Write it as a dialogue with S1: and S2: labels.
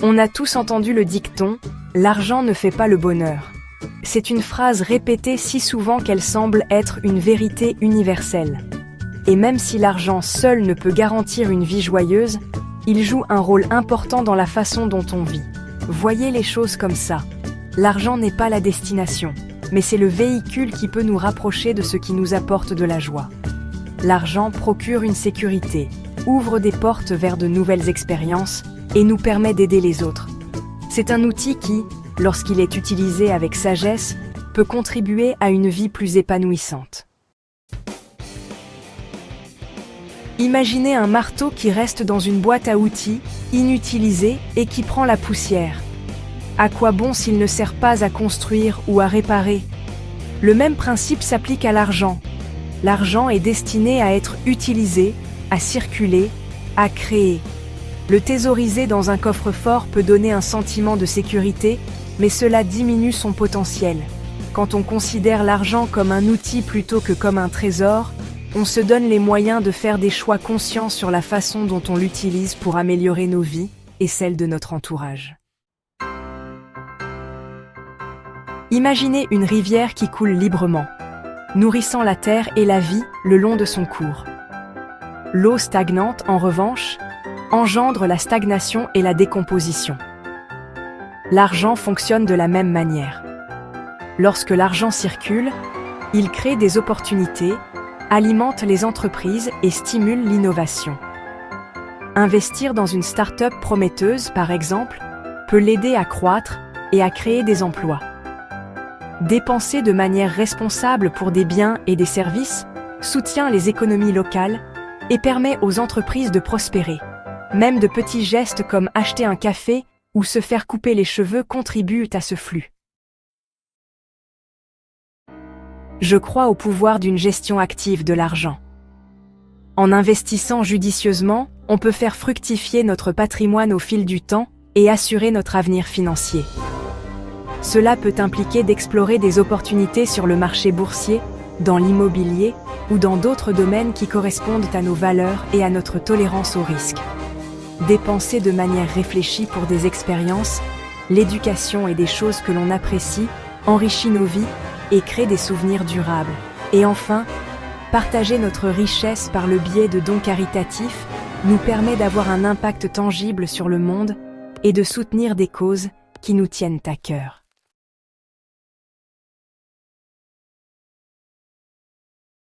S1: On a tous entendu le dicton « l'argent ne fait pas le bonheur ». C'est une phrase répétée si souvent qu'elle semble être une vérité universelle. Et même si l'argent seul ne peut garantir une vie joyeuse, il joue un rôle important dans la façon dont on vit. Voyez les choses comme ça. L'argent n'est pas la destination, mais c'est le véhicule qui peut nous rapprocher de ce qui nous apporte de la joie. L'argent procure une sécurité, ouvre des portes vers de nouvelles expériences et nous permet d'aider les autres. C'est un outil qui, lorsqu'il est utilisé avec sagesse, peut contribuer à une vie plus épanouissante. Imaginez un marteau qui reste dans une boîte à outils, inutilisé et qui prend la poussière. À quoi bon s'il ne sert pas à construire ou à réparer? Le même principe s'applique à l'argent. L'argent est destiné à être utilisé, à circuler, à créer. Le thésauriser dans un coffre-fort peut donner un sentiment de sécurité, mais cela diminue son potentiel. Quand on considère l'argent comme un outil plutôt que comme un trésor, on se donne les moyens de faire des choix conscients sur la façon dont on l'utilise pour améliorer nos vies et celles de notre entourage. Imaginez une rivière qui coule librement, nourrissant la terre et la vie le long de son cours. L'eau stagnante, en revanche, engendre la stagnation et la décomposition. L'argent fonctionne de la même manière. Lorsque l'argent circule, il crée des opportunités, alimente les entreprises et stimule l'innovation. Investir dans une start-up prometteuse, par exemple, peut l'aider à croître et à créer des emplois. Dépenser de manière responsable pour des biens et des services soutient les économies locales et permet aux entreprises de prospérer. Même de petits gestes comme acheter un café ou se faire couper les cheveux contribuent à ce flux. Je crois au pouvoir d'une gestion active de l'argent. En investissant judicieusement, on peut faire fructifier notre patrimoine au fil du temps et assurer notre avenir financier. Cela peut impliquer d'explorer des opportunités sur le marché boursier, dans l'immobilier ou dans d'autres domaines qui correspondent à nos valeurs et à notre tolérance au risque. Dépenser de manière réfléchie pour des expériences, l'éducation et des choses que l'on apprécie enrichit nos vies et crée des souvenirs durables. Et enfin, partager notre richesse par le biais de dons caritatifs nous permet d'avoir un impact tangible sur le monde et de soutenir des causes qui nous tiennent à cœur.